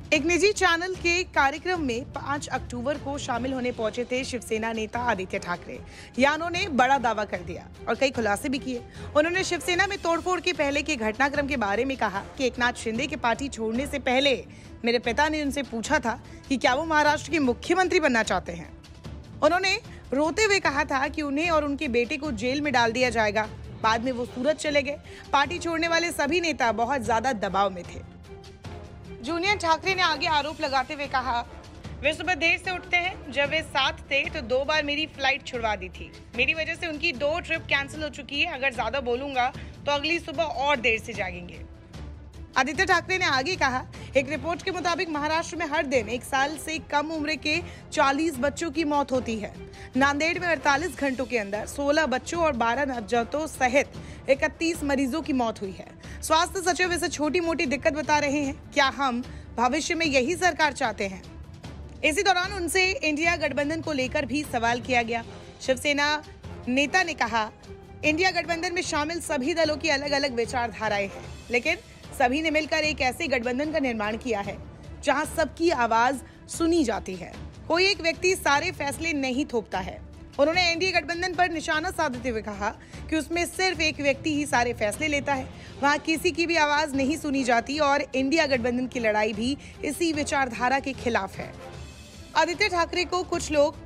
एक निजी चैनल के कार्यक्रम में 5 अक्टूबर को शामिल होने पहुंचे थे शिवसेना नेता आदित्य ठाकरे। यहाँ उन्होंने बड़ा दावा कर दिया और कई खुलासे भी किए। उन्होंने शिवसेना में तोड़फोड़ के पहले के घटनाक्रम के बारे में कहा कि एकनाथ शिंदे के पार्टी छोड़ने से पहले मेरे पिता ने उनसे पूछा था कि क्या वो महाराष्ट्र के मुख्यमंत्री बनना चाहते हैं। उन्होंने रोते हुए कहा था कि उन्हें और उनके बेटे को जेल में डाल दिया जाएगा। बाद में वो सूरत चले गए। पार्टी छोड़ने वाले सभी नेता बहुत ज्यादा दबाव में थे। जूनियर ठाकरे ने आगे आरोप लगाते हुए कहा, वे सुबह देर से उठते हैं। जब वे साथ थे तो 2 बार मेरी फ्लाइट छुड़वा दी थी। मेरी वजह से उनकी 2 ट्रिप कैंसिल हो चुकी है। अगर ज्यादा बोलूंगा तो अगली सुबह और देर से जागेंगे। आदित्य ठाकरे ने आगे कहा, एक रिपोर्ट के मुताबिक महाराष्ट्र में हर दिन 1 साल से कम उम्र के 40 बच्चों की मौत होती है। नांदेड़ में 48 घंटों के अंदर 16 बच्चों और 12 नवजातों सहित 31 मरीजों की मौत हुई है। स्वास्थ्य सचिव इसे छोटी मोटी दिक्कत बता रहे हैं। क्या हम भविष्य में यही सरकार चाहते हैं? इसी दौरान उनसे इंडिया गठबंधन को लेकर भी सवाल किया गया। शिवसेना नेता ने कहा, इंडिया गठबंधन में शामिल सभी दलों की अलग अलग विचारधाराएं हैं, लेकिन सभी ने मिलकर एक ऐसे गठबंधन का निर्माण किया है जहां सबकी आवाज सुनी जाती है। कोई एक व्यक्ति सारे फैसले नहीं थोपता है। उन्होंने एनडीए गठबंधन पर निशाना साधते हुए कहा कि उसमें सिर्फ एक व्यक्ति ही सारे फैसले लेता है। वहां किसी की भी आवाज नहीं सुनी जाती और इंडिया गठबंधन की लड़ाई भी इसी विचारधारा के खिलाफ है। आदित्य ठाकरे को कुछ लोग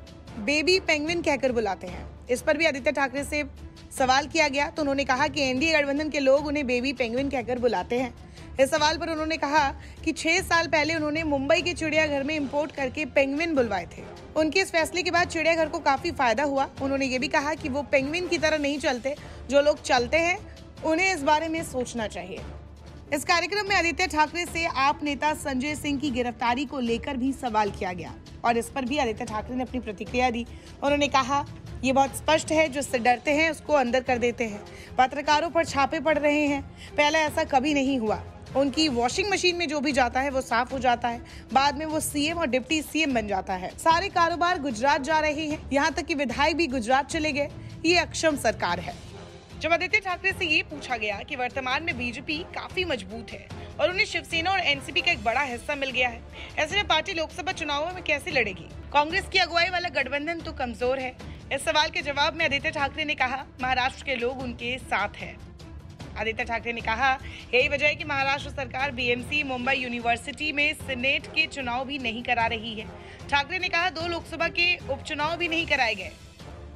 बेबी पेंगुइन कहकर बुलाते हैं। इस पर भी आदित्य ठाकरे से सवाल किया गया तो उन्होंने कहा कि एनडीए गठबंधन के लोग उन्हें बेबी पेंगुइन कहकर बुलाते हैं। इस सवाल पर उन्होंने कहा कि 6 साल पहले उन्होंने मुंबई के चिड़ियाघर में इंपोर्ट करके पेंगुइन बुलवाए थे। उनके इस फैसले के बाद चिड़ियाघर को काफी फायदा हुआ। उन्होंने ये भी कहा कि वो पेंगुइन की तरह नहीं चलते। जो लोग चलते हैं उन्हें इस बारे में सोचना चाहिए। इस कार्यक्रम में आदित्य ठाकरे से आप नेता संजय सिंह की गिरफ्तारी को लेकर भी सवाल किया गया और इस पर भी आदित्य ठाकरे ने अपनी प्रतिक्रिया दी। उन्होंने कहा, ये बहुत स्पष्ट है, जो इससे डरते हैं उसको अंदर कर देते हैं। पत्रकारों पर छापे पड़ रहे हैं। पहले ऐसा कभी नहीं हुआ। उनकी वॉशिंग मशीन में जो भी जाता है वो साफ हो जाता है। बाद में वो सीएम और डिप्टी सीएम बन जाता है। सारे कारोबार गुजरात जा रहे हैं, यहाँ तक कि विधायक भी गुजरात चले गए। ये अक्षम सरकार है। जब आदित्य ठाकरे से ये पूछा गया कि वर्तमान में बीजेपी काफी मजबूत है और उन्हें शिवसेना और एनसीपी का एक बड़ा हिस्सा मिल गया है, ऐसे में पार्टी लोकसभा चुनावों में कैसे लड़ेगी? कांग्रेस की अगुवाई वाला गठबंधन तो कमजोर है। इस सवाल के जवाब में आदित्य ठाकरे ने कहा, महाराष्ट्र के लोग उनके साथ हैं। आदित्य ठाकरे ने कहा, यही वजह है कि महाराष्ट्र सरकार बीएमसी मुंबई यूनिवर्सिटी में सीनेट के चुनाव भी नहीं करा रही है। ठाकरे ने कहा, 2 लोकसभा के उपचुनाव भी नहीं कराए गए।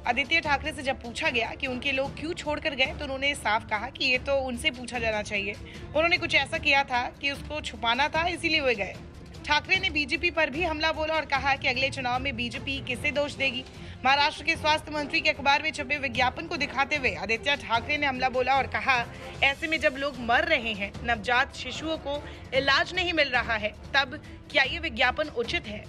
आदित्य ठाकरे से जब पूछा गया कि उनके लोग क्यों छोड़कर गए तो उन्होंने साफ कहा कि ये तो उनसे पूछा जाना चाहिए। उन्होंने कुछ ऐसा किया था कि उसको छुपाना था, इसीलिए वे गए। ठाकरे ने बीजेपी पर भी हमला बोला और कहा कि अगले चुनाव में बीजेपी किसे दोष देगी। महाराष्ट्र के स्वास्थ्य मंत्री के अखबार में छपे विज्ञापन को दिखाते हुए आदित्य ठाकरे ने हमला बोला और कहा, ऐसे में जब लोग मर रहे हैं, नवजात शिशुओं को इलाज नहीं मिल रहा है, तब क्या ये विज्ञापन उचित है?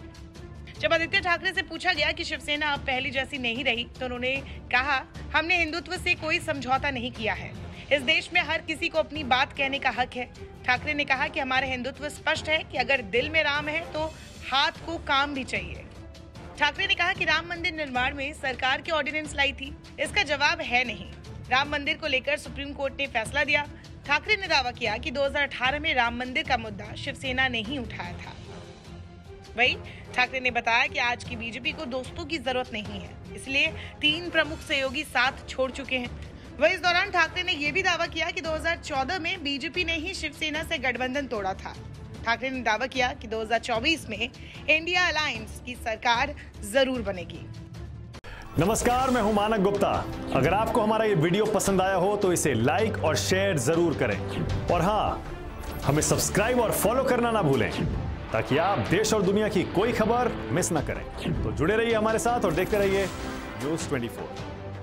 जब आदित्य ठाकरे से पूछा गया कि शिवसेना अब पहले जैसी नहीं रही तो उन्होंने कहा, हमने हिंदुत्व से कोई समझौता नहीं किया है। इस देश में हर किसी को अपनी बात कहने का हक है। ठाकरे ने कहा कि हमारे हिंदुत्व स्पष्ट है कि अगर दिल में राम है तो हाथ को काम भी चाहिए। ठाकरे ने कहा कि राम मंदिर निर्माण में सरकार की ऑर्डिनेंस लाई थी। इसका जवाब है नहीं। राम मंदिर को लेकर सुप्रीम कोर्ट ने फैसला दिया। ठाकरे ने दावा किया कि 2018 में राम मंदिर का मुद्दा शिवसेना ने ही उठाया था। वहीं ठाकरे ने बताया कि आज की बीजेपी को दोस्तों की जरूरत नहीं है, इसलिए 3 प्रमुख सहयोगी साथ छोड़ चुके हैं। वहीं इस दौरान ठाकरे ने यह भी दावा किया कि 2014 में बीजेपी ने ही शिवसेना से गठबंधन तोड़ा था। ठाकरे ने दावा किया कि 2024 में इंडिया अलायंस की सरकार जरूर बनेगी। नमस्कार, मैं हूं मानक गुप्ता। अगर आपको हमारा ये वीडियो पसंद आया हो तो इसे लाइक और शेयर जरूर करें और हाँ, हमें सब्सक्राइब और फॉलो करना ना भूलें ताकि आप देश और दुनिया की कोई खबर मिस ना करें। तो जुड़े रहिए हमारे साथ और देखते रहिए न्यूज़ 24।